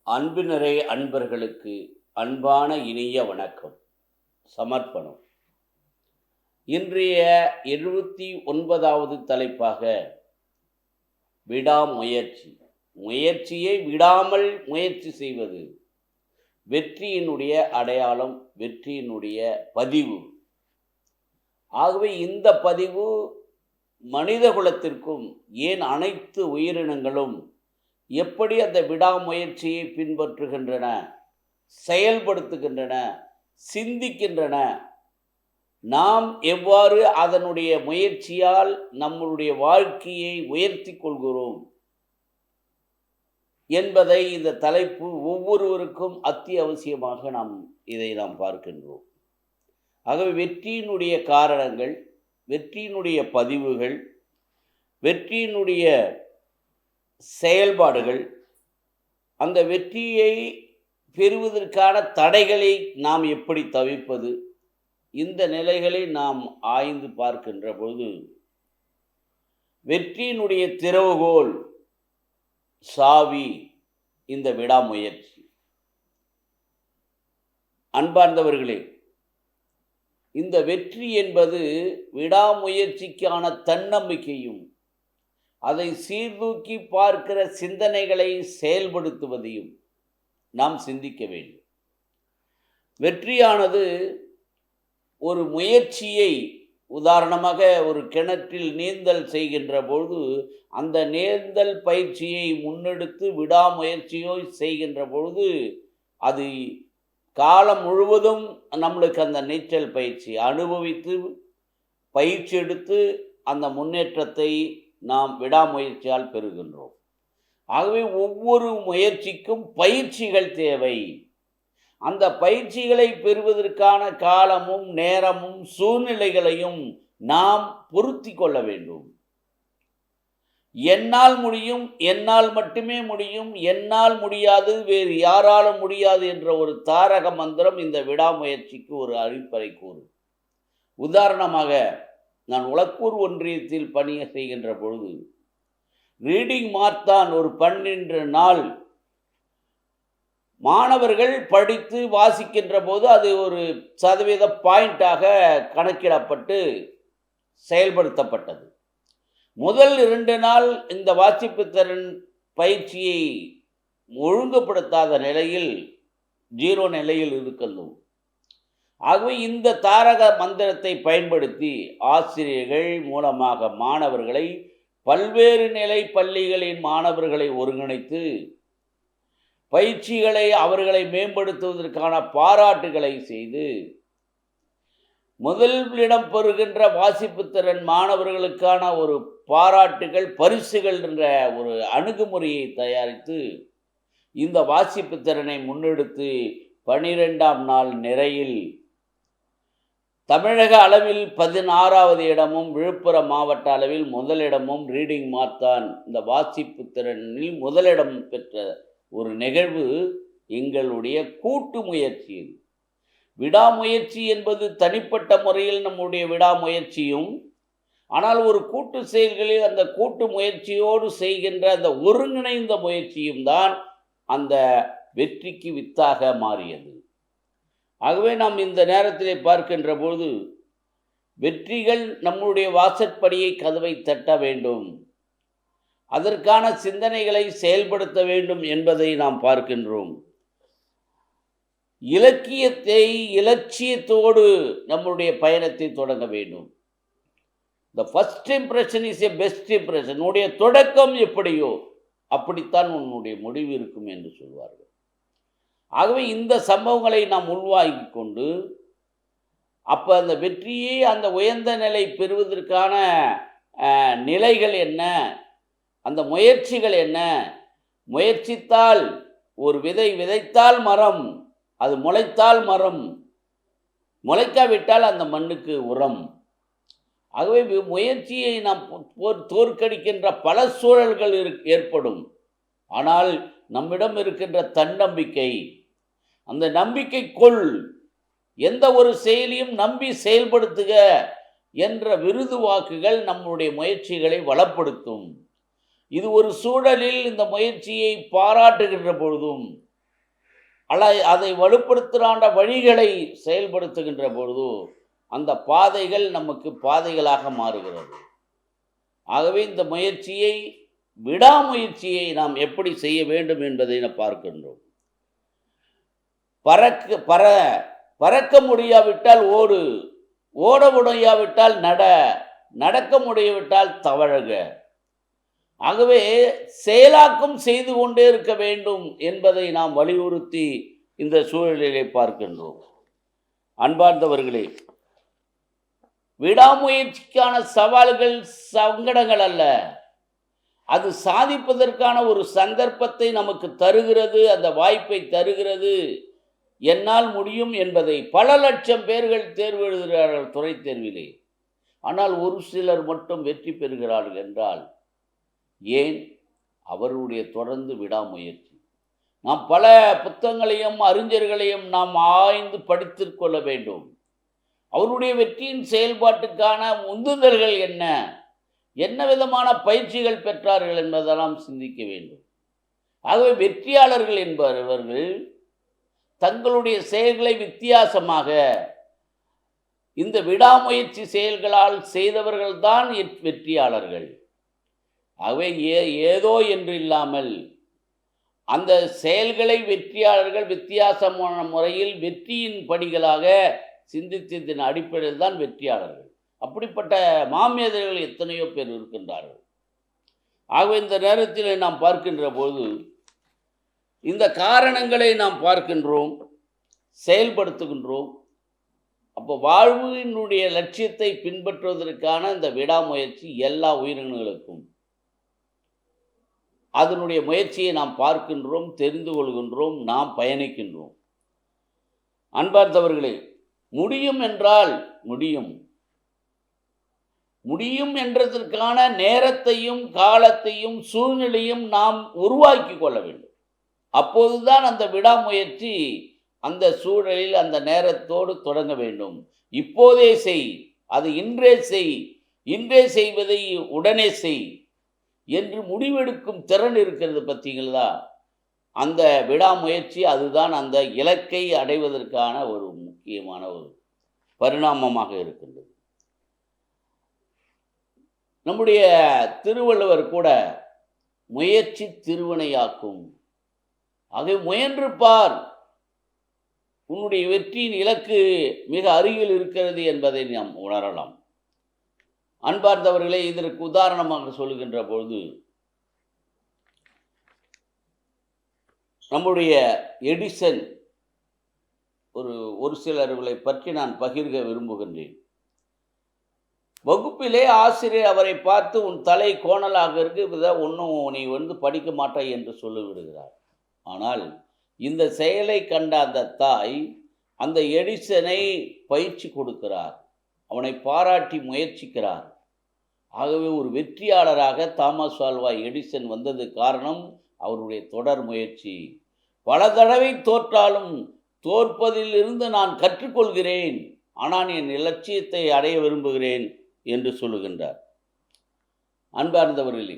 அன்பு நிறை அன்பர்களுக்கு அன்பான இனிய வணக்கம். சமர்ப்பணம். இன்றைய 79வது தலைப்பாக விடாமுயற்சி. முயற்சியை விடாமல் முயற்சி செய்வது வெற்றியினுடைய அடையாளம், வெற்றியினுடைய பதிவு. ஆகவே இந்த பதிவு மனித குலத்திற்கும், ஏன் அனைத்து உயிரினங்களும் எப்படி அந்த விடாமுயற்சியை பின்பற்றுகின்றன, செயல்படுத்துகின்றன, சிந்திக்கின்றன, நாம் எவ்வாறு அதனுடைய முயற்சியால் நம்முடைய வாழ்க்கையை உயர்த்தி கொள்கிறோம் என்பதை இந்த தலைப்பு ஒவ்வொருவருக்கும் அத்தியாவசியமாக இதை நாம் பார்க்கின்றோம். ஆகவே வெற்றியினுடைய காரணங்கள், வெற்றியினுடைய பதிவுகள், வெற்றியினுடைய செயல்பாடுகள், அந்த வெற்றியை பெறுவதற்கான தடைகளை நாம் எப்படி தவிர்ப்பது, இந்த நிலைகளை நாம் ஆய்ந்து பார்க்கின்ற பொழுது வெற்றியினுடைய திறவுகோல், சாவி இந்த விடாமுயற்சி. அன்பார்ந்தவர்களே, இந்த வெற்றி என்பது விடாமுயற்சிக்கான தன்னம்பிக்கையும், அதை சீர்தூக்கி பார்க்கிற சிந்தனைகளை செயல்படுத்துவதையும் நாம் சிந்திக்க வேண்டும். வெற்றியானது ஒரு முயற்சியை, உதாரணமாக ஒரு கிணற்றில் நீந்தல் செய்கின்ற பொழுது அந்த நீந்தல் பயிற்சியை முன்னெடுத்து விடாமுயற்சியோ செய்கின்ற பொழுது அது காலம் முழுவதும் நம்மளுக்கு அந்த நீச்சல் பயிற்சி அனுபவித்து பயிற்சி எடுத்து அந்த முன்னேற்றத்தை நாம் விடாமுயற்சியால் பெறுகின்றோம். ஆகவே ஒவ்வொரு முயற்சிக்கும் பயிற்சிகள் தேவை. அந்த பயிற்சிகளை பெறுவதற்கான காலமும் நேரமும் சூழ்நிலைகளையும் நாம் பொருத்தி கொள்ள வேண்டும். என்னால் முடியும், என்னால் மட்டுமே முடியும், என்னால் முடியாது, வேறு யாராலும் முடியாது என்ற ஒரு தாரக மந்திரம் இந்த விடாமுயற்சிக்கு ஒரு அடிப்படை கூறு. உதாரணமாக, நான் உலக்கூர் ஒன்றியத்தில் பணியை செய்கின்ற பொழுது ரீடிங் மார்த்தான் ஒரு 12 நாள் மாணவர்கள் படித்து வாசிக்கின்ற போது அது ஒரு சதவீத பாயிண்டாக கணக்கிடப்பட்டு செயல்படுத்தப்பட்டது. முதல் 2 நாள் இந்த வாசிப்பு திறன் பயிற்சியை ஒழுங்குபடுத்தாத நிலையில் 0 நிலையில் இருக்கின்றோம். ஆகவே இந்த தாரக மந்திரத்தை பயன்படுத்தி ஆசிரியர்கள் மூலமாக மாணவர்களை, பல்வேறு நிலை பள்ளிகளின் மாணவர்களை ஒருங்கிணைத்து பயிற்சிகளை, அவர்களை மேம்படுத்துவதற்கான பாராட்டுகளை செய்து, முதலிடம் பெறுகின்ற வாசிப்பு திறன் மாணவர்களுக்கான ஒரு பாராட்டுகள், பரிசுகள் என்ற ஒரு அணுகுமுறையை தயாரித்து இந்த வாசிப்பு திறனை முன்னெடுத்து 12ஆம் நாள் நிறையில் தமிழக அளவில் 16வது இடமும், விழுப்புரம் மாவட்ட அளவில் முதலிடமும் ரீடிங் மார்த்தான் இந்த வாசிப்பு திறனில் முதலிடம் பெற்ற ஒரு நிகழ்வு எங்களுடைய கூட்டு முயற்சி. விடாமுயற்சி என்பது தனிப்பட்ட முறையில் நம்முடைய விடாமுயற்சியும், ஆனால் ஒரு கூட்டு செயல்களில் அந்த கூட்டு முயற்சியோடு செய்கின்ற அந்த ஒருங்கிணைந்த முயற்சியும் தான் அந்த வெற்றிக்கு வித்தாக மாறியது. ஆகவே நாம் இந்த நேரத்திலே பார்க்கின்ற பொழுது வெற்றிகள் நம்முடைய வாசற்படியை, கதவை தட்ட வேண்டும், அதற்கான சிந்தனைகளை செயல்படுத்த வேண்டும் என்பதை நாம் பார்க்கின்றோம். இலட்சியத்தோடு நம்முடைய பயணத்தை தொடங்க வேண்டும். The first impression is a best impression. உன்னுடைய தொடக்கம் எப்படியோ அப்படித்தான் உன்னுடைய முடிவு இருக்கும் என்று சொல்வார்கள். ஆகவே இந்த சம்பவங்களை நாம் உள்வாங்கி கொண்டு, அப்போ அந்த வெற்றியை, அந்த உயர்ந்த நிலை பெறுவதற்கான நிலைகள் என்ன, அந்த முயற்சிகள் என்ன, முயற்சித்தால் ஒரு விதை விதைத்தால் மரம், அது முளைத்தால் மரம், முளைக்காவிட்டால் அந்த மண்ணுக்கு உரம். ஆகவே முயற்சியை நாம் தோற்கடிக்கின்ற பல சூழல்கள் ஏற்படும். ஆனால் நம்மிடம் இருக்கின்ற தன்னம்பிக்கை, அந்த நம்பிக்கைக்குள் எந்த ஒரு செயலையும் நம்பி செயல்படுத்துக என்ற விருது வாக்குகள் நம்முடைய முயற்சிகளை வளப்படுத்தும். இது ஒரு சூழலில் இந்த முயற்சியை பாராட்டுகின்ற பொழுதும், அதை வலுப்படுத்துகின்ற வழிகளை செயல்படுத்துகின்ற பொழுது அந்த பாதைகள் நமக்கு பாதைகளாக மாறுகிறது. ஆகவே இந்த முயற்சியை, விடாமுயற்சியை நாம் எப்படி செய்ய வேண்டும் என்பதை நாம் பார்க்கின்றோம். பறக்க முடியாவிட்டால் ஓடு, ஓட முடியாவிட்டால் நட, நடக்க முடியாவிட்டால் தவழுக. ஆகவே செயலாக்கம் செய்து கொண்டே இருக்க வேண்டும் என்பதை நாம் வலியுறுத்தி இந்த சூழலிலே பார்க்கின்றோம். அன்பார்ந்தவர்களே, விடாமுயற்சிக்கான சவால்கள் சங்கடங்கள் அல்ல, அது சாதிப்பதற்கான ஒரு சந்தர்ப்பத்தை நமக்கு தருகிறது, அந்த வாய்ப்பை தருகிறது. என்னால் முடியும் என்பதை பல லட்சம் பேர்கள் தேர்வு எழுதுகிறார்கள் துறை தேர்விலே. ஆனால் ஒரு சிலர் மட்டும் வெற்றி பெறுகிறார்கள் என்றால் ஏன்? அவருடைய தொடர்ந்து விடாமுயற்சி. நாம் பல புத்தகங்களையும் அறிஞர்களையும் நாம் ஆய்ந்து படித்துக் கொள்ள வேண்டும். அவருடைய வெற்றியின் செயல்பாட்டுக்கான உந்துதல்கள் என்ன, என்ன விதமான பயிற்சிகள் பெற்றார்கள் என்பதெல்லாம் சிந்திக்க வேண்டும். ஆகவே வெற்றியாளர்கள் என்பவர்கள் தங்களுடைய செயல்களை வித்தியாசமாக இந்த விடாமுயற்சி செயல்களால் செய்தவர்கள்தான் வெற்றியாளர்கள். ஆகவே ஏதோ என்று இல்லாமல் அந்த செயல்களை வெற்றியாளர்கள் வித்தியாசமான முறையில் வெற்றியின் படிகளாக சிந்தித்ததின் அடிப்படையில் தான் வெற்றியாளர்கள். அப்படிப்பட்ட மாமேதைகள் எத்தனையோ பேர் இருக்கின்றார்கள். ஆகவே இந்த நேரத்தில் நாம் பார்க்கின்ற போது இந்த காரணங்களை நாம் பார்க்கின்றோம், செயல்படுத்துகின்றோம். அப்போ வாழ்வினுடைய லட்சியத்தை பின்பற்றுவதற்கான இந்த விடாமுயற்சி எல்லா உயிரினங்களுக்கும் அதனுடைய முயற்சியை நாம் பார்க்கின்றோம், தெரிந்து கொள்கின்றோம், நாம் பயணிக்கின்றோம். அன்பார்ந்தவர்களே, முடியும் என்றால் முடியும், முடியும் என்றதற்கான நேரத்தையும் காலத்தையும் சூழ்நிலையும் நாம் உருவாக்கி கொள்ள வேண்டும். அப்போதுதான் அந்த விடாமுயற்சி அந்த சூழலில் அந்த நேரத்தோடு தொடங்க வேண்டும். இப்போதே செய், அது இன்றே செய், இன்றே செய்வதை உடனே செய் என்று முடிவெடுக்கும் திறன் இருக்கிறது பார்த்தீங்களா? அந்த விடாமுயற்சி அதுதான் அந்த இலக்கை அடைவதற்கான ஒரு முக்கியமான ஒரு பரிணாமமாக இருக்கின்றது. நம்முடைய திருவள்ளுவர் கூட முயற்சி திருவினையாக்கும், ஆகவே முயன்று பார், உன்னுடைய வெற்றியின் இலக்கு மிக அருகில் இருக்கிறது என்பதை நாம் உணரலாம். அன்பார்ந்தவர்களே, இதற்கு உதாரணமாக சொல்லுகின்ற பொழுது நம்முடைய எடிசன் ஒரு சிலர்களை பற்றி நான் பகிர்க விரும்புகின்றேன். வகுப்பிலே ஆசிரியர் அவரை பார்த்து உன் தலை கோணலாக இருக்கு, ஒன்றும் நீ படிக்க மாட்டாய் என்று சொல்லிவிடுகிறார். ஆனால் இந்த செயலை கண்ட அந்த தாய் அந்த எடிசனை பயிற்சி கொடுக்கிறார், அவனை பாராட்டி முயற்சிக்கிறார். ஆகவே ஒரு வெற்றியாளராக தாமஸ் ஆல்வா எடிசன் வந்தது காரணம் அவருடைய தொடர் முயற்சி. பல தடவை தோற்றாலும் தோற்பதில் இருந்து நான் கற்றுக்கொள்கிறேன், ஆனால் என் இலட்சியத்தை அடைய விரும்புகிறேன் என்று சொல்லுகின்றார். அன்பார்ந்தவர்களே,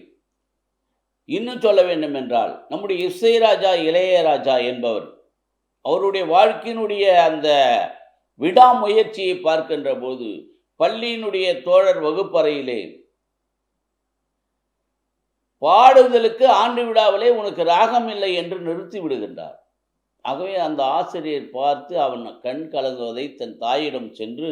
இன்னும் சொல்ல வேண்டும் என்றால் நம்முடைய இசைராஜா இளையராஜா என்பவர் அவருடைய வாழ்க்கையினுடைய அந்த விடாமுயற்சியை பார்க்கின்ற போது பள்ளியினுடைய தோழர் வகுப்பறையிலே பாடுதலுக்கு ஆண்டு விழாவிலே உனக்கு ராகம் இல்லை என்று நிறுத்தி விடுகின்றார். ஆகவே அந்த ஆசிரியர் பார்த்து அவன் கண் கலங்குவதை தன் தாயிடம் சென்று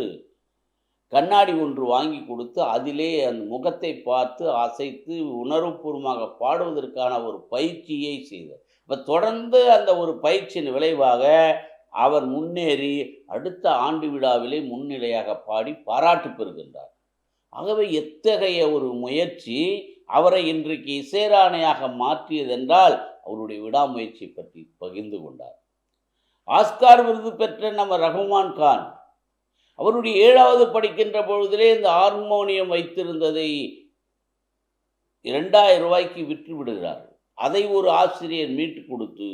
கண்ணாடி ஒன்று வாங்கி கொடுத்து அதிலே அந்த முகத்தை பார்த்து அசைத்து உணர்வுபூர்வமாக பாடுவதற்கான ஒரு பயிற்சியை செய்தார். இப்போ தொடர்ந்து அந்த ஒரு பயிற்சியின் விளைவாக அவர் முன்னேறி அடுத்த ஆண்டு விழாவிலே முன்னிலையாக பாடி பாராட்டு பெறுகின்றார். ஆகவே எத்தகைய ஒரு முயற்சி அவரை இன்றைக்கு இசைராணியாக மாற்றியதென்றால் அவருடைய விடாமுயற்சி பற்றி பகிர்ந்து கொண்டார். ஆஸ்கார் விருது பெற்ற நம்ம ரஹ்மான் கான் அவருடைய 7வது படிக்கின்ற பொழுதிலே இந்த ஹார்மோனியம் வைத்திருந்ததை 2000 ரூபாய்க்கு விற்று விடுகிறார். அதை ஒரு ஆசிரியர் மீட்டு கொடுத்து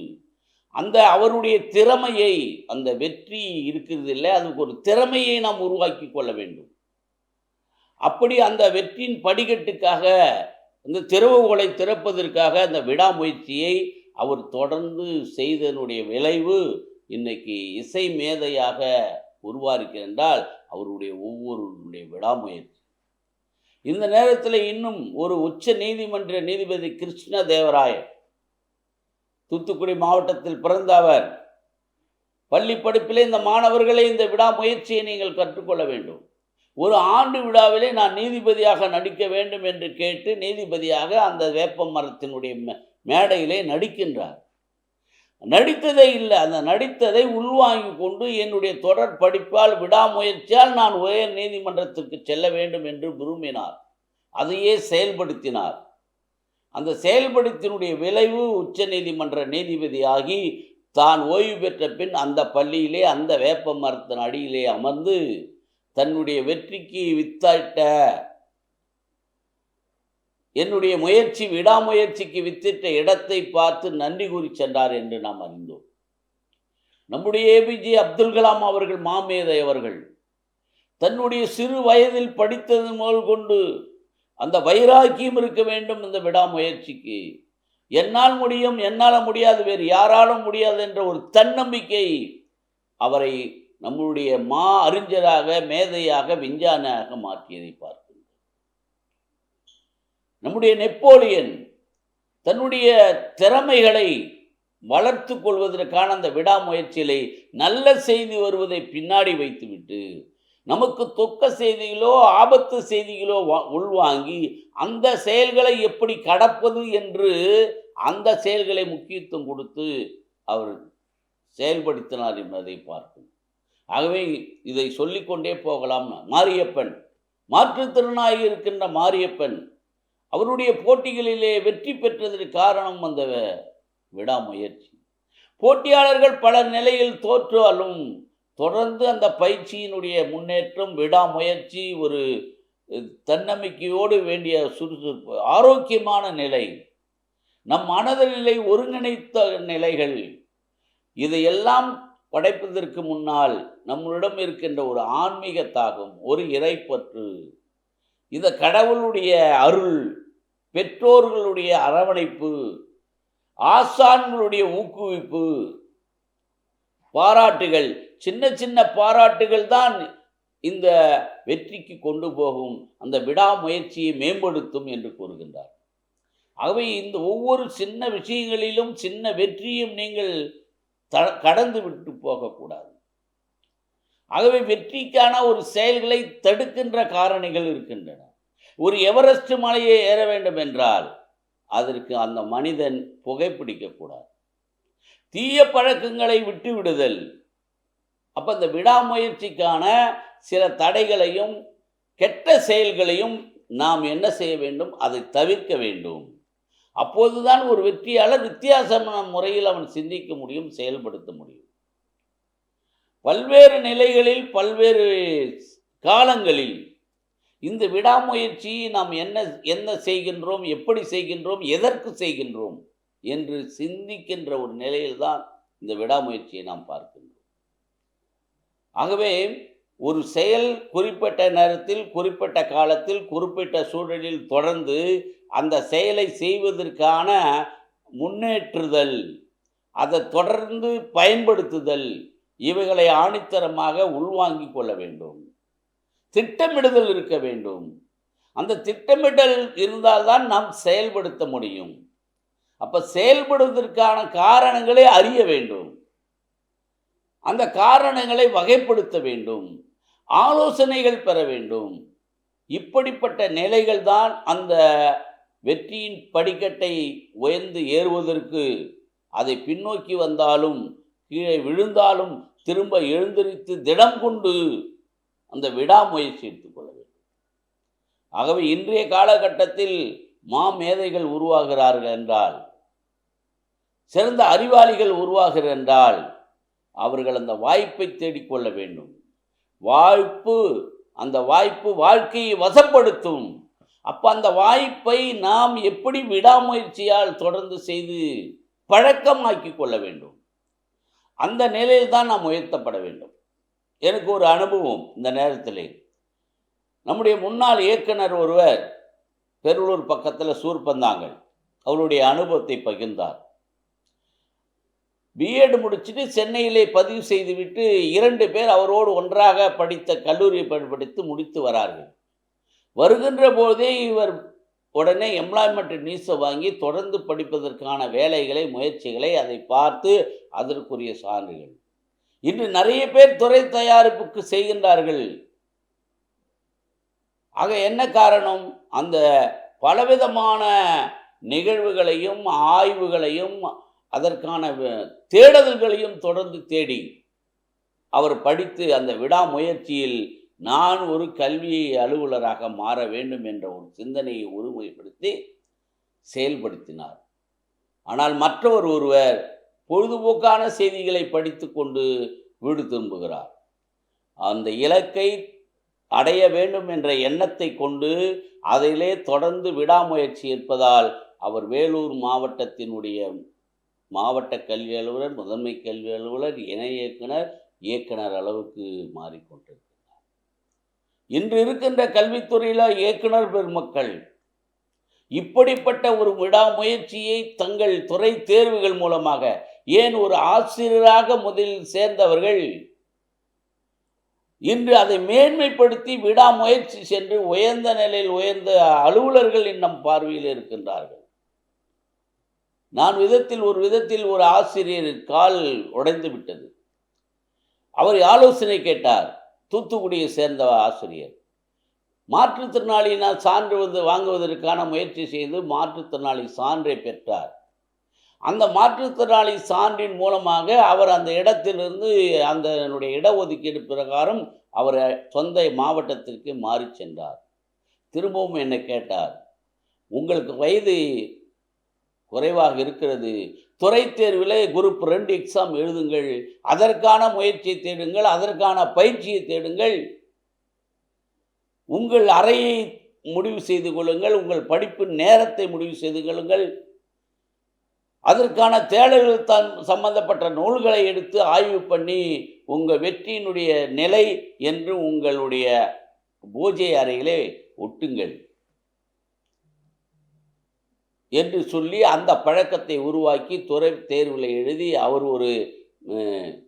அந்த அவருடைய திறமையை, அந்த வெற்றி இருக்கிறது இல்லை, அதுக்கு ஒரு திறமையை நாம் உருவாக்கி கொள்ள வேண்டும். அப்படி அந்த வெற்றியின் படிக்கட்டுக்காக, அந்த திறவுகோலை திறப்பதற்காக அந்த விடாமுயற்சியை அவர் தொடர்ந்து செய்ததனுடைய விளைவு இன்னைக்கு இசை மேதையாக உருவாயிருக்கிறார் என்றால் அவருடைய ஒவ்வொருடைய விடாமுயற்சி. இந்த நேரத்தில் இன்னும் ஒரு உச்ச நீதிமன்ற நீதிபதி கிருஷ்ண தேவராயர், தூத்துக்குடி மாவட்டத்தில் பிறந்த அவர், பள்ளி படிப்பிலே இந்த மாணவர்களே இந்த விடாமுயற்சியை நீங்கள் கற்றுக்கொள்ள வேண்டும். ஒரு ஆண்டு விழாவிலே நான் நீதிபதியாக நடிக்க வேண்டும் என்று கேட்டு நீதிபதியாக அந்த வேப்ப மரத்தினுடைய மேடையிலே நடிக்கின்றார். நடித்ததே இல்லை, அந்த நடித்ததை உள்வாங்கி கொண்டு என்னுடைய தொடர் படிப்பால் விடாமுயற்சியால் நான் உயர் நீதிமன்றத்திற்கு செல்ல வேண்டும் என்று விரும்பினார். அதையே செயல்படுத்தினார். அந்த செயல்படுத்தினுடைய விளைவு உச்ச நீதிமன்ற நீதிபதியாகி தான் ஓய்வு பெற்ற பின் அந்த பள்ளியிலே அந்த வேப்ப மரத்தின் அடியிலே அமர்ந்து தன்னுடைய வெற்றிக்கு வித்திட்ட, என்னுடைய முயற்சி விடாமுயற்சிக்கு வித்திட்ட இடத்தை பார்த்து நன்றி கூறி சென்றார் என்று நாம் அறிந்தோம். நம்முடைய ஏபிஜே அப்துல் கலாம் அவர்கள், மாமேதை அவர்கள், தன்னுடைய சிறு வயதில் படித்தது முதல் கொண்டு அந்த வைராக்கியம் இருக்க வேண்டும். இந்த விடாமுயற்சிக்கு என்னால் முடியும், என்னால் முடியாது, வேறு யாராலும் முடியாது என்ற ஒரு தன்னம்பிக்கை அவரை நம்முடைய அறிஞராக, மேதையாக, விஞ்ஞானியாக மாற்றியதை பார்க்கிறோம். நம்முடைய நெப்போலியன் தன்னுடைய திறமைகளை வளர்த்து கொள்வதற்கான அந்த விடாமுயற்சிகளை நல்ல செய்தி வருவதை பின்னாடி வைத்துவிட்டு நமக்கு தொக்க செய்திகளோ ஆபத்து செய்திகளோ உள்வாங்கி அந்த செயல்களை எப்படி கடப்பது என்று அந்த செயல்களை முக்கியத்துவம் கொடுத்து அவர் செயல்படுத்தினார் என்பதை பார்க்கும். ஆகவே இதை சொல்லிக்கொண்டே போகலாம். மாரியப்பன், மாற்றுத்திறனாகி இருக்கின்ற மாரியப்பன், அவருடைய போட்டிகளிலே வெற்றி பெற்றதற்கு காரணம் அந்த விடாமுயற்சி. போட்டியாளர்கள் பல நிலையில் தோற்றாலும் தொடர்ந்து அந்த பயிற்சியினுடைய முன்னேற்றம், விடாமுயற்சி, ஒரு தன்னம்பிக்கையோடு வேண்டிய சுறுசுறுப்பு, ஆரோக்கியமான நிலை, நம் மனதிலே ஒருங்கிணைத்த நிலைகள், இதையெல்லாம் படைப்பதற்கு முன்னால் நம்மளிடம் இருக்கின்ற ஒரு ஆன்மீக தாகம், ஒரு இறைப்பற்று, இந்த கடவுளுடைய அருள், பெற்றோர்களுடைய அரவணைப்பு, ஆசான்களுடைய ஊக்குவிப்பு, பாராட்டுகள், சின்ன சின்ன பாராட்டுகள் தான் இந்த வெற்றிக்கு கொண்டு போகும், அந்த விடாமுயற்சியை மேம்படுத்தும் என்று கூறுகின்றார். ஆகவே இந்த ஒவ்வொரு சின்ன விஷயங்களிலும் சின்ன வெற்றியும் நீங்கள் கடந்து விட்டு போகக்கூடாது. ஆகவே வெற்றிக்கான ஒரு செயல்களை தடுக்கின்ற காரணிகள் இருக்கின்றன. ஒரு எவரெஸ்ட் மலையை ஏற வேண்டும் என்றால் அதற்கு அந்த மனிதன் புகைப்பிடிக்கக்கூடாது, தீய பழக்கங்களை விட்டு விடுதல். அப்போ இந்த விடாமுயற்சிக்கான சில தடைகளையும் கெட்ட செயல்களையும் நாம் என்ன செய்ய வேண்டும், அதை தவிர்க்க வேண்டும். அப்போதுதான் ஒரு வெற்றியாளர் வித்தியாசமான முறையில் அவன் சிந்திக்க முடியும், செயல்படுத்த முடியும். பல்வேறு நிலைகளில், பல்வேறு காலங்களில் இந்த விடாமுயற்சியை நாம் என்ன செய்கின்றோம், எப்படி செய்கின்றோம், எதற்கு செய்கின்றோம் என்று சிந்திக்கின்ற ஒரு நிலையில்தான் இந்த விடாமுயற்சியை நாம் பார்க்கின்றோம். ஆகவே ஒரு செயல் குறிப்பிட்ட நேரத்தில், குறிப்பிட்ட காலத்தில், குறிப்பிட்ட சூழலில் தொடர்ந்து அந்த செயலை செய்வதற்கான முன்னேற்றுதல், அதை தொடர்ந்து பயன்படுத்துதல், இவைகளை ஆணித்தரமாக உள்வாங்கிக் கொள்ள வேண்டும். திட்டமிடுதல் இருக்க வேண்டும். அந்த திட்டமிடல் இருந்தால்தான் நாம் செயல்படுத்த முடியும். அப்ப செயல்படுவதற்கான காரணங்களை அறிய வேண்டும், அந்த காரணங்களை வகைப்படுத்த வேண்டும், ஆலோசனைகள் பெற வேண்டும். இப்படிப்பட்ட நிலைகள் தான் அந்த வெற்றியின் படிக்கட்டை உயர்ந்து ஏறுவதற்கு, அதை பின்னோக்கி வந்தாலும் கீழே விழுந்தாலும் திரும்ப எழுந்திருத்து திடம் கொண்டு அந்த விடாமுயற்சி எடுத்துக்கொள்ள வேண்டும். ஆகவே இன்றைய காலகட்டத்தில் மாமேதைகள் உருவாகிறார்கள் என்றால், சிறந்த அறிவாளிகள் உருவாகிறார்கள் என்றால், அவர்கள் அந்த வாய்ப்பை தேடிக்கொள்ள வேண்டும். அந்த வாய்ப்பு வாழ்க்கையை வசப்படுத்தும். அப்போ அந்த வாய்ப்பை நாம் எப்படி விடாமுயற்சியால் தொடர்ந்து செய்து பழக்கமாக்கி கொள்ள வேண்டும். அந்த நிலையில் தான் நாம் உயர்த்தப்பட வேண்டும். எனக்கு ஒரு அனுபவம் இந்த நேரத்தில், நம்முடைய முன்னாள் இயக்குனர் ஒருவர் பெருளூர் பக்கத்தில் சூர்பந்தாங்கல் அவருடைய அனுபவத்தை பகிர்ந்தார். பிஎட் முடிச்சுட்டு சென்னையிலே பதிவு செய்துவிட்டு 2 பேர் அவரோடு ஒன்றாக படித்த கல்லூரியை படித்து முடித்து வரார்கள். வருகின்ற போதே இவர் உடனே எம்ப்ளாய்மெண்ட் நியூஸை வாங்கி தொடர்ந்து படிப்பதற்கான வேலைகளை, முயற்சிகளை அதை பார்த்து அதற்குரிய சான்றுகள். இன்று நிறைய பேர் துறை தயாரிப்புக்கு செய்கின்றார்கள். ஆக என்ன காரணம்? அந்த பலவிதமான நிகழ்வுகளையும் ஆய்வுகளையும் அதற்கான தேடுதல்களையும் தொடர்ந்து தேடி அவர் படித்து அந்த விடாமுயற்சியில் நான் ஒரு கல்வி அலுவலராக மாற வேண்டும் என்ற ஒரு சிந்தனையை ஒருமுறைப்படுத்தி செயல்படுத்தினார். ஆனால் மற்றவர் ஒருவர் பொழுதுபோக்கான செய்திகளை படித்து கொண்டு வீடு திரும்புகிறார். அந்த இலக்கை அடைய வேண்டும் என்ற எண்ணத்தை கொண்டு அதிலே தொடர்ந்து விடாமுயற்சி இருப்பதால் அவர் வேலூர் மாவட்டத்தினுடைய மாவட்ட கல்வி அலுவலர், முதன்மை கல்வி அலுவலர், இணை இயக்குனர், இயக்குனர் அளவுக்கு மாறிக்கொண்டிருக்கிறார். இன்று இருக்கின்ற கல்வித்துறையில் இயக்குனர் பெருமக்கள் இப்படிப்பட்ட ஒரு விடாமுயற்சியை தங்கள் துறை தேர்வுகள் மூலமாக, ஏன் ஒரு ஆசிரியராக முதலில் சேர்ந்தவர்கள் இன்று அதை மேன்மைப்படுத்தி விடாமுயற்சி சென்று உயர்ந்த நிலையில் உயர்ந்த அலுவலர்கள் நம் பார்வையில் இருக்கின்றார்கள். ஒரு விதத்தில் ஒரு ஆசிரியர் கால் உடைந்து விட்டது. அவர் ஆலோசனை கேட்டார். தூத்துக்குடியை சேர்ந்த ஆசிரியர் மாற்றுத்திறனாளியினால் சான்று வாங்குவதற்கான முயற்சி செய்து மாற்றுத்திறனாளி சான்றை பெற்றார். அந்த மாற்றுத்திறனாளி சான்றின் மூலமாக அவர் அந்த இடத்திலிருந்து அந்த இடஒதுக்கீடு பிரகாரம் அவர் சொந்த மாவட்டத்திற்கு மாறி சென்றார். திரும்பவும் என்னை கேட்டார், உங்களுக்கு வயது குறைவாக இருக்கிறது, துறை தேர்வில் குரூப் 2 எக்ஸாம் எழுதுங்கள், அதற்கான முயற்சியை தேடுங்கள், அதற்கான பயிற்சியை தேடுங்கள், உங்கள் அறையை முடிவு செய்து கொள்ளுங்கள், உங்கள் படிப்பு நேரத்தை முடிவு செய்து கொள்ளுங்கள், அதற்கான தேடல்கள் தான் சம்பந்தப்பட்ட நூல்களை எடுத்து ஆய்வு பண்ணி உங்கள் வெற்றியினுடைய நிலை என்று உங்களுடைய பூஜை அறையிலே ஒட்டுங்கள் என்று சொல்லி அந்த பழக்கத்தை உருவாக்கி துறை தேர்வில் எழுதி அவர் ஒரு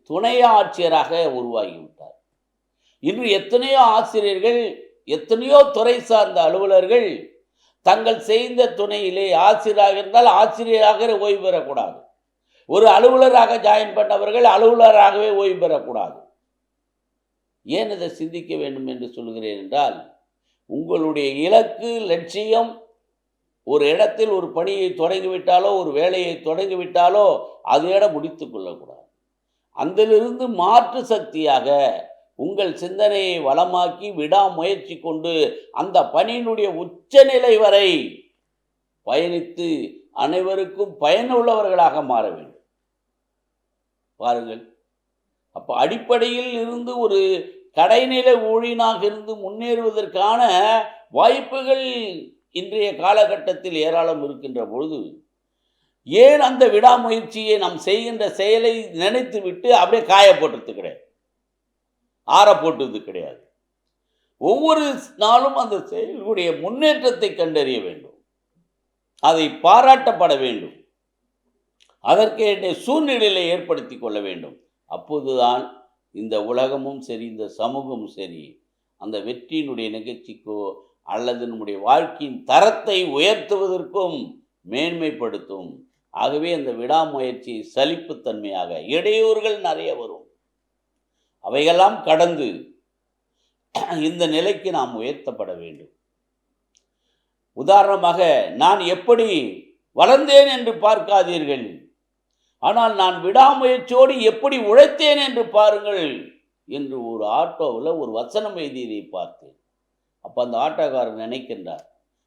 துணை ஆட்சியராக உருவாகிவிட்டார். இன்று எத்தனையோ ஆசிரியர்கள், எத்தனையோ துறை சார்ந்த அலுவலர்கள் தங்கள் செய்த துணையிலே ஆசிரியராக இருந்தால் ஆசிரியராக ஓய்வு பெறக்கூடாது, ஒரு அலுவலராக ஜாயின் பண்ணவர்கள் அலுவலராகவே ஓய்வு பெறக்கூடாது. ஏன் இதை சிந்திக்க வேண்டும் என்று சொல்கிறேன் என்றால், உங்களுடைய இலக்கு லட்சியம் ஒரு இடத்தில் ஒரு பணியை தொடங்கிவிட்டாலோ ஒரு வேலையை தொடங்கிவிட்டாலோ அதோட முடித்து கொள்ளக்கூடாது. அதிலிருந்து மாற்று சக்தியாக உங்கள் சிந்தனையை வளமாக்கி விடாமுயற்சி கொண்டு அந்த பணியினுடைய உச்சநிலை வரை பயணித்து அனைவருக்கும் பயனுள்ளவர்களாக மாற வேண்டும். பாருங்கள், அப்போ அடிப்படையில் இருந்து ஒரு கடைநிலை ஊழியனாக இருந்து முன்னேறுவதற்கான வாய்ப்புகள் இன்றைய காலகட்டத்தில் ஏராளம் இருக்கின்ற பொழுது ஏன் அந்த விடாமுயற்சியை நாம் செய்கின்ற செயலை நினைத்து விட்டு அப்படியே காய போட்டுறது கிடையாது, ஆற போட்டது கிடையாது. ஒவ்வொரு நாளும் அந்த செயலுடைய முன்னேற்றத்தை கண்டறிய வேண்டும், அதை பாராட்டப்பட வேண்டும், அதற்கு சூழ்நிலையை ஏற்படுத்தி கொள்ள வேண்டும். அப்போதுதான் இந்த உலகமும் சரி, இந்த சமூகமும் சரி, அந்த வெற்றியினுடைய நிகழ்ச்சிக்கோ அல்லது நம்முடைய வாழ்க்கையின் தரத்தை உயர்த்துவதற்கும் மேன்மைப்படுத்தும். ஆகவே அந்த விடாமுயற்சி சலிப்புத்தன்மையாக இடையூறுகள் நிறைய வரும், அவையெல்லாம் கடந்து இந்த நிலைக்கு நாம் உயர்த்தப்பட வேண்டும். உதாரணமாக, நான் எப்படி வளர்ந்தேன் என்று பார்க்காதீர்கள், ஆனால் நான் விடாமுயற்சியோடு எப்படி உழைத்தேன் என்று பாருங்கள் என்று ஒரு ஆட்டோவில் ஒரு வசனம் எழுதியதை பார்த்தேன். அப்போ அந்த ஆட்டோக்காரர் நினைக்கின்றார்,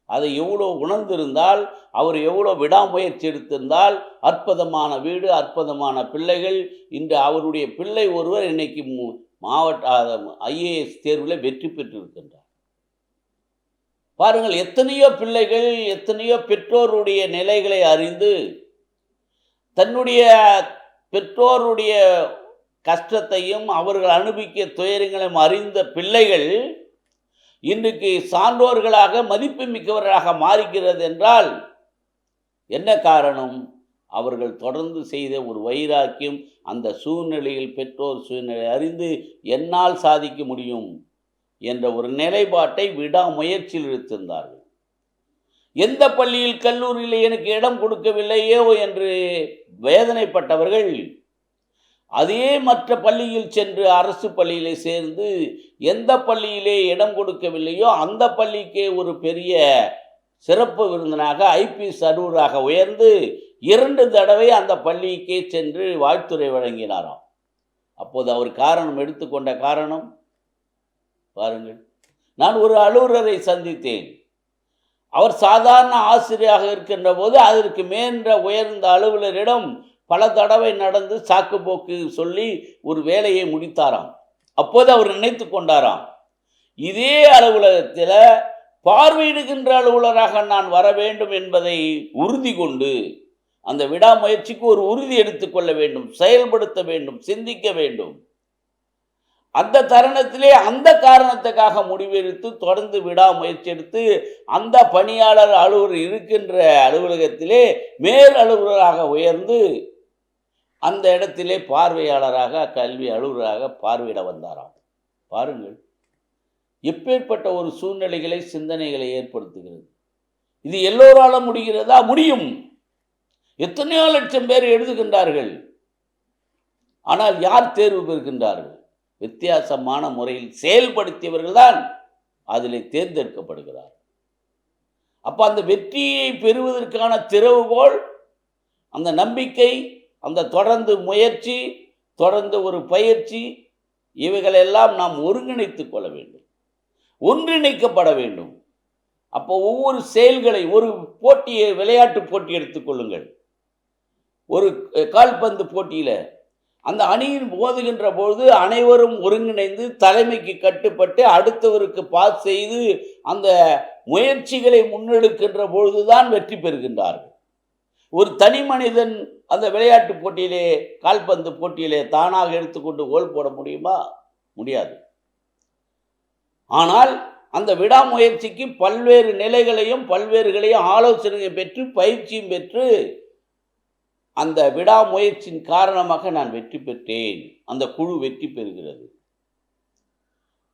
அதை எவ்வளோ உணர்ந்திருந்தால், அவர் எவ்வளோ விடாமுயற்சி எடுத்திருந்தால் அற்புதமான வீடு, அற்புதமான பிள்ளைகள். இன்று அவருடைய பிள்ளை ஒருவர் இன்னைக்கு மாவட்ட IAS தேர்வில் வெற்றி பெற்றிருக்கின்றார். பாருங்கள், எத்தனையோ பிள்ளைகள், எத்தனையோ பெற்றோருடைய நிலைகளை அறிந்து தன்னுடைய பெற்றோருடைய கஷ்டத்தையும் அவர்கள் அனுபவிக்க துயரங்களையும் அறிந்த பிள்ளைகள் இன்றைக்கு சான்றோர்களாக மதிப்பு மிக்கவர்களாக மாறுகிறது என்றால் என்ன காரணம்? அவர்கள் தொடர்ந்து செய்த ஒரு வைராக்கியம், அந்த சூழ்நிலையில் பெற்றோர் சூழ்நிலை அறிந்து என்னால் சாதிக்க முடியும் என்ற ஒரு நிலைப்பாட்டை விடாமுயற்சியில் எடுத்திருந்தார்கள். எந்த பள்ளியில் கல்லூரியில் எனக்கு இடம் கொடுக்கவில்லையோ என்று வேதனைப்பட்டவர்கள் அதே மற்ற பள்ளியில் சென்று அரசு பள்ளியிலே சேர்ந்து எந்த பள்ளியிலே இடம் கொடுக்கவில்லையோ அந்த பள்ளிக்கே ஒரு பெரிய சிறப்பு விருந்தினராக ஐபிஎஸ் அலுவலராக உயர்ந்து 2 தடவை அந்த பள்ளிக்கே சென்று வாழ்த்துரை வழங்கினாராம். அப்போது அவர் காரணம் எடுத்துக்கொண்ட காரணம் பாருங்கள். நான் ஒரு அலுவலரை சந்தித்தேன். அவர் சாதாரண ஆசிரியராக இருக்கின்ற போது அதற்கு மேன்ற உயர்ந்த அலுவலரிடம் பல தடவை நடந்து சாக்கு போக்கு சொல்லி ஒரு வேலையை முடித்தாராம். அப்போது அவர் நினைத்து கொண்டாராம், இதே அலுவலகத்தில் பார்வையிடுகின்ற அலுவலராக நான் வர வேண்டும் என்பதை உறுதி கொண்டு அந்த விடாமுயற்சிக்கு ஒரு உறுதி எடுத்துக்கொள்ள வேண்டும், செயல்படுத்த வேண்டும், சிந்திக்க வேண்டும். அந்த தருணத்திலே அந்த காரணத்துக்காக முடிவெடுத்து தொடர்ந்து விடாமுயற்சி எடுத்து அந்த பணியாளர் அலுவலர் இருக்கின்ற அலுவலகத்திலே மேல் அலுவலராக உயர்ந்து அந்த இடத்திலே பார்வையாளராக கல்வி அலுவலராக பார்வையிட வந்தாராம். பாருங்கள், எப்பேற்பட்ட ஒரு சூழ்நிலைகளை சிந்தனைகளை ஏற்படுத்துகிறது. இது எல்லோராலும் முடிகிறதா? முடியும். எத்தனையோ லட்சம் பேர் எழுதுகின்றார்கள். ஆனால் யார் தேர்வு பெறுகின்றார்கள்? வித்தியாசமான முறையில் செயல்படுத்தியவர்கள் தான் அதில் தேர்ந்தெடுக்கப்படுகிறார். அப்போ அந்த வெற்றியை பெறுவதற்கான திறவுகோல் அந்த நம்பிக்கை, அந்த தொடர்ந்து முயற்சி, தொடர்ந்து ஒரு பயிற்சி, இவைகளெல்லாம் நாம் ஒருங்கிணைத்து கொள்ள வேண்டும், ஒன்றிணைக்கப்பட வேண்டும். அப்போ ஒவ்வொரு செயல்களை, ஒரு போட்டியை, விளையாட்டு போட்டி எடுத்துக்கொள்ளுங்கள். ஒரு கால்பந்து போட்டியில் அந்த அணியின் மோதுகின்ற பொழுது அனைவரும் ஒருங்கிணைந்து தலைமைக்கு கட்டுப்பட்டு அடுத்தவருக்கு பாஸ் செய்து அந்த முயற்சிகளை முன்னெடுக்கின்ற பொழுதுதான் வெற்றி பெறுகின்றார்கள். ஒரு தனி மனிதன் அந்த விளையாட்டு போட்டியிலே, கால்பந்து போட்டியிலே தானாக எடுத்துக்கொண்டு கோல் போட முடியுமா? முடியாது. ஆனால் அந்த விடாமுயற்சிக்கு பல்வேறு நிலைகளையும் பல்வேறுகளையும் ஆலோசனையை பெற்று பயிற்சியும் பெற்று அந்த விடாமுயற்சியின் காரணமாக நான் வெற்றி பெற்றேன். அந்த குழு வெற்றி பெறுகிறது.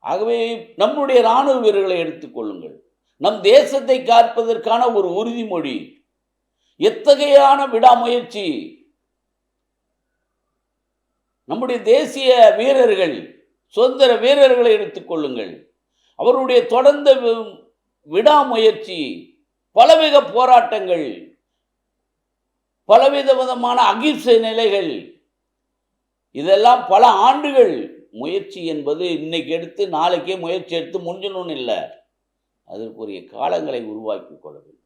ஆகவே நம்முடைய இராணுவ வீரர்களை எடுத்துக்கொள்ளுங்கள். நம் தேசத்தை காப்பதற்கான ஒரு உறுதிமொழி, எத்தகையான விடாமுயற்சி! நம்முடைய தேசிய வீரர்கள், சுதந்திர வீரர்களை எடுத்துக்கொள்ளுங்கள். அவருடைய தொடர்ந்த விடாமுயற்சி, பலவித போராட்டங்கள், பலவிதமான அகிம்சை நிலைகள், இதெல்லாம் பல ஆண்டுகள் முயற்சி என்பது இன்னைக்கு எடுத்து நாளைக்கே முயற்சி எடுத்து முடிஞ்சணும்னு இல்லை. அதற்குரிய காலங்களை உருவாக்கி கொள்ள வேண்டும்,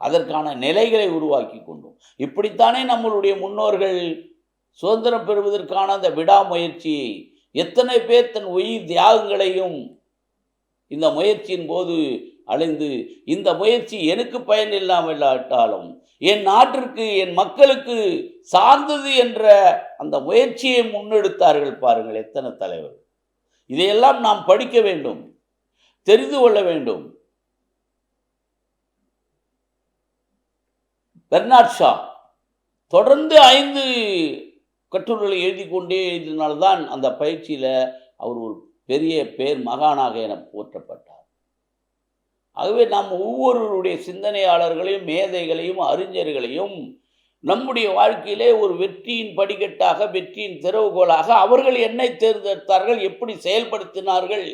அதற்கான நிலைகளை உருவாக்கி கொண்டோம். இப்படித்தானே நம்மளுடைய முன்னோர்கள் சுதந்திரம் பெறுவதற்கான அந்த விடாமுயற்சியை, எத்தனை பேர் தன் உயிர் தியாகங்களையும் இந்த முயற்சியின் போது அழிந்து, இந்த முயற்சி எனக்கு பயன் இல்லாமல்லாட்டாலும் என் நாட்டிற்கு, என் மக்களுக்கு சார்ந்தது என்ற அந்த முயற்சியை முன்னெடுத்தார்கள். பாருங்கள், எத்தனை தலைவர்! இதையெல்லாம் நாம் படிக்க வேண்டும், தெரிந்து கொள்ள வேண்டும். பெர்னாட் ஷா தொடர்ந்து 5 கட்டுரைகளை எழுதி கொண்டே எழுதினால்தான் அந்த பயிற்சியில் அவர் ஒரு பெரிய பேர் மகானாக என போற்றப்பட்டார். ஆகவே நாம் ஒவ்வொருவருடைய சிந்தனையாளர்களையும், மேதைகளையும், அறிஞர்களையும் நம்முடைய வாழ்க்கையிலே ஒரு வெற்றியின் படிக்கட்டாக, வெற்றியின் திறவுகோலாக அவர்கள் என்னை தேர்ந்தெடுத்தார்கள், எப்படி செயல்படுத்தினார்கள்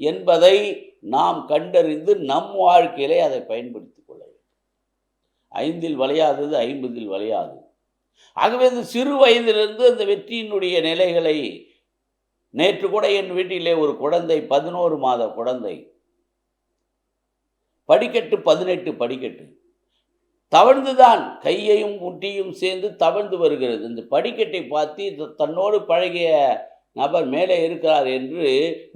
என்பதை நாம் கண்டறிந்து நம் வாழ்க்கையிலே அதை பயன்படுத்திக் கொள்ள வேண்டும். 5இல் வளையாதது 50இல் வளையாது. ஆகவே இந்த சிறு வயதிலிருந்து அந்த வெற்றியினுடைய நிலைகளை, நேற்று கூட என் வீட்டிலே ஒரு குழந்தை, 11 மாத குழந்தை, படிக்கட்டு 18 படிக்கட்டு தவழ்ந்துதான் கையையும் முட்டியும் சேர்ந்து தவழ்ந்து வருகிறது. இந்த படிக்கட்டை பார்த்து தன்னோடு பழகிய நபர் மேலே இருக்கிறார் என்று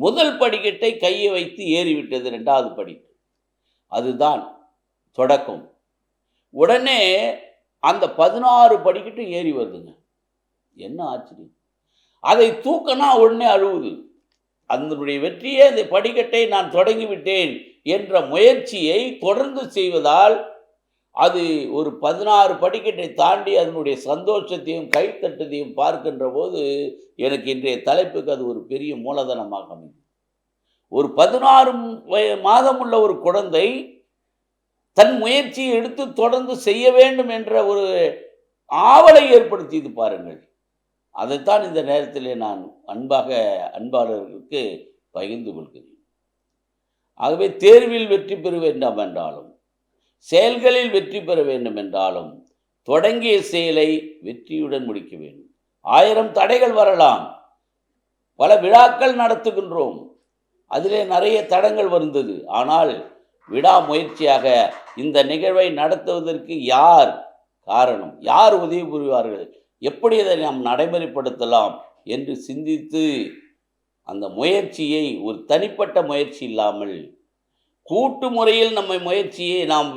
முதல் படிக்கட்டை கையை வைத்து ஏறிவிட்டது. 2வது படிக்கட்டு, அதுதான் தொடக்கம். உடனே அந்த 16 படிக்கட்டு ஏறி வருதுங்க. என்ன ஆச்சரியம்! அதை தூக்கனா உடனே அழுவுது. அதனுடைய வெற்றியே, அந்த படிக்கட்டை நான் தொடங்கிவிட்டேன் என்ற முயற்சியை தொடர்ந்து செய்வதால் அது ஒரு 16 படிக்கட்டை தாண்டி அதனுடைய சந்தோஷத்தையும் கைத்தட்டத்தையும் பார்க்கின்ற போது எனக்கு இன்றைய தலைப்புக்கு அது ஒரு பெரிய மூலதனமாக அமையும். ஒரு 16 மாதம் உள்ள ஒரு குழந்தை தன் முயற்சியை எடுத்து தொடர்ந்து செய்ய வேண்டும் என்ற ஒரு ஆவலை ஏற்படுத்தியது பாருங்கள். அதைத்தான் இந்த நேரத்திலே நான் அன்பாளர்களுக்கு பகிர்ந்து கொள்கிறேன். ஆகவே தேர்வில் வெற்றி பெற வேண்டும் என்றாலும், செயல்களில் வெற்றி பெற வேண்டும் என்றாலும், தொடங்கிய செயலை வெற்றியுடன் முடிக்க வேண்டும். 1000 தடைகள் வரலாம். பல விழாக்கள் நடத்துகின்றோம், அதிலே நிறைய தடங்கள் வந்தது. ஆனால் விடாமுயற்சியாக இந்த நிகழ்வை நடத்துவதற்கு யார் காரணம், யார் உதவி புரிவார்கள், எப்படி அதை நாம் நடைமுறைப்படுத்தலாம் என்று சிந்தித்து அந்த முயற்சியை ஒரு தனிப்பட்ட முயற்சி இல்லாமல் கூட்டு முறையில் நம்ம முயற்சியை நாம்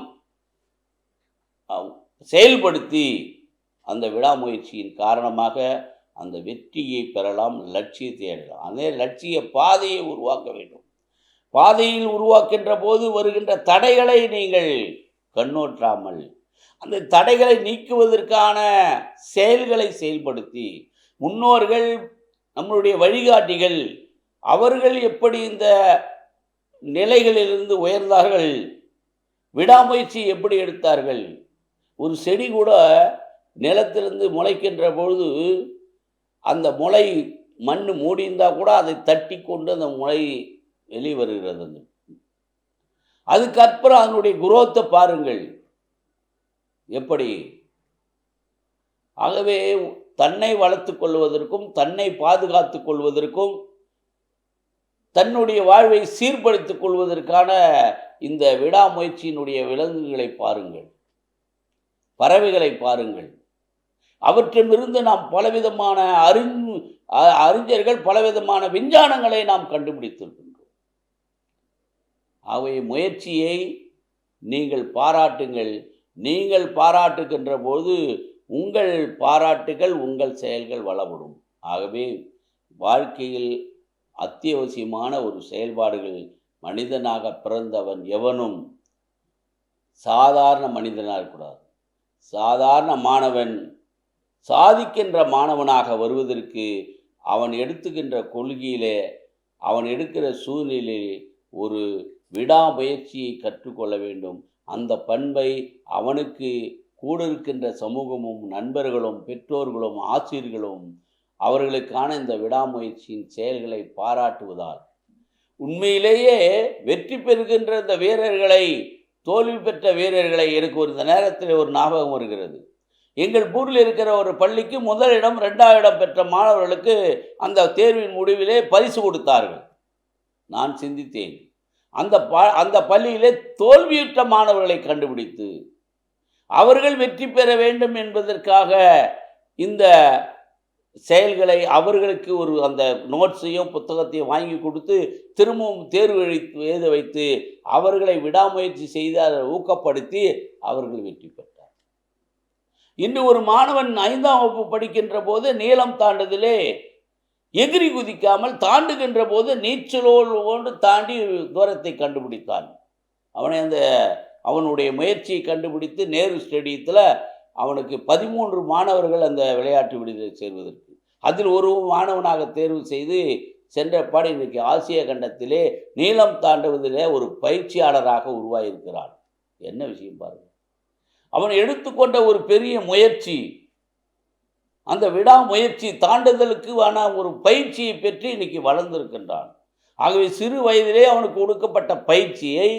செயல்படுத்தி அந்த விடாமுயற்சியின் காரணமாக அந்த வெற்றியை பெறலாம், லட்சியத்தை அடையலாம். அதே லட்சிய பாதையை உருவாக்க வேண்டும். பாதையில் உருவாக்கின்ற போது வருகின்ற தடைகளை நீங்கள் கண்ணோற்றாமல் அந்த தடைகளை நீக்குவதற்கான செயல்களை செயல்படுத்தி, முன்னோர்கள் நம்மளுடைய வழிகாட்டிகள் அவர்கள் எப்படி இந்த நிலைகளிலிருந்து உயர்ந்தார்கள், விடாமுயற்சி எப்படி எடுத்தார்கள். ஒரு செடி கூட நிலத்திலிருந்து முளைக்கின்ற பொழுது அந்த முளை மண் மூடியிருந்தால் கூட அதை தட்டி கொண்டு அந்த முளை வெளிவருகிறது. அதுக்கப்புறம் அதனுடைய குரோத்தை பாருங்கள் எப்படி. ஆகவே தன்னை வளர்த்துக் கொள்வதற்கும் தன்னை பாதுகாத்துக் கொள்வதற்கும் தன்னுடைய வாழ்வை சீர்படுத்திக் கொள்வதற்கான இந்த விடாமுயற்சியினுடைய விலங்குகளை பாருங்கள், பறவைகளை பாருங்கள். அவற்றிலிருந்து நாம் பலவிதமான அறிஞர்கள் பலவிதமான விஞ்ஞானங்களை நாம் கண்டுபிடித்திருக்கின்றோம். ஆகவே முயற்சியை நீங்கள் பாராட்டுங்கள். நீங்கள் பாராட்டுகின்ற போது உங்கள் பாராட்டுகள் உங்கள் செயல்கள் வளப்படும். ஆகவே வாழ்க்கையில் அத்தியாவசியமான ஒரு செயல்பாடுகள், மனிதனாக பிறந்தவன் எவனும் சாதாரண மனிதனாக இருக்கக்கூடாது. சாதாரண மாணவன் சாதிக்கின்ற மாணவனாக வருவதற்கு அவன் எடுத்துக்கின்ற கொள்கையிலே, அவன் எடுக்கிற சூழ்நிலையில் ஒரு விடாமுயற்சியை கற்றுக்கொள்ள வேண்டும். அந்த பண்பை அவனுக்கு கூட இருக்கின்ற சமூகமும் நண்பர்களும் பெற்றோர்களும் ஆசிரியர்களும் அவர்களுக்கான இந்த விடாமுயற்சியின் செயல்களை பாராட்டுவதால் உண்மையிலேயே வெற்றி பெறுகின்ற இந்த வீரர்களை, தோல்வி பெற்ற வீரர்களை எனக்கு இந்த நேரத்தில் ஒரு ஞாபகம் வருகிறது. எங்கள் ஊரில் இருக்கிற ஒரு பள்ளிக்கு முதலிடம் 2ஆம் இடம் பெற்ற மாணவர்களுக்கு அந்த தேர்வின் முடிவிலே பரிசு கொடுத்தார்கள். நான் சிந்தித்தேன், அந்த பள்ளியிலே தோல்வியுற்ற மாணவர்களை கண்டுபிடித்து அவர்கள் வெற்றி பெற வேண்டும் என்பதற்காக இந்த செயல்களை அவர்களுக்கு ஒரு அந்த நோட்ஸையும் புத்தகத்தையும் வாங்கி கொடுத்து திரும்பவும் தேர்வு எழுத வைத்து அவர்களை விடாமுயற்சி செய்து அதை ஊக்கப்படுத்தி அவர்கள் வெற்றி பெற்றார். இன்று ஒரு மாணவன் 5ஆம் வகுப்பு படிக்கின்ற போது நீளம் தாண்டுதலே எகிரி குதிக்காமல் தாண்டுகின்ற போது நீச்சலோடு தாண்டி தூரத்தை கண்டுபிடித்தான். அவனுடைய முயற்சியை கண்டுபிடித்து நேரு ஸ்டேடியத்தில் அவனுக்கு 13 மாணவர்கள் அந்த விளையாட்டு விடுதியில் சேர்வதற்கு, அதில் ஒரு மாணவனாக தேர்வு செய்து சென்றபாடு இன்றைக்கு ஆசிய கண்டத்திலே நீளம் தாண்டுவதிலே ஒரு பயிற்சியாளராக உருவாகியிருக்கிறான். என்ன விஷயம் பாருங்கள். அவன் எடுத்துக்கொண்ட ஒரு பெரிய முயற்சி, அந்த விடாமுயற்சி தாண்டுதலுக்கு ஒரு பயிற்சியை பெற்று இன்னைக்கு வளர்ந்திருக்கின்றான். ஆகவே சிறு வயதிலே அவனுக்கு கொடுக்கப்பட்ட பயிற்சியை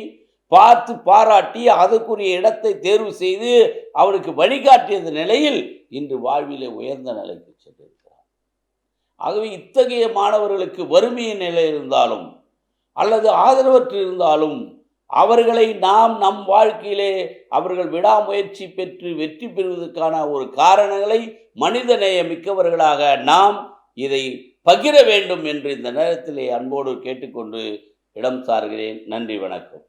பார்த்து பாராட்டி அதற்குரிய இடத்தை தேர்வு செய்து அவனுக்கு வழிகாட்டியது நிலையில் இன்று வாழ்விலே உயர்ந்த நிலைக்கு சென்றிருக்கிறார். ஆகவே இத்தகைய மாணவர்களுக்கு வறுமையின் நிலை இருந்தாலும் அல்லது ஆதரவற்று இருந்தாலும் அவர்களை நாம் நம் வாழ்க்கையிலே அவர்கள் விடாமுயற்சி பெற்று வெற்றி பெறுவதற்கான ஒரு காரணங்களை மனிதநேய மிக்கவர்களாக நாம் இதை பகிர வேண்டும் என்று இந்த நேரத்திலே அன்போடு கேட்டுக்கொண்டு இடம் சார்கிறேன். நன்றி, வணக்கம்.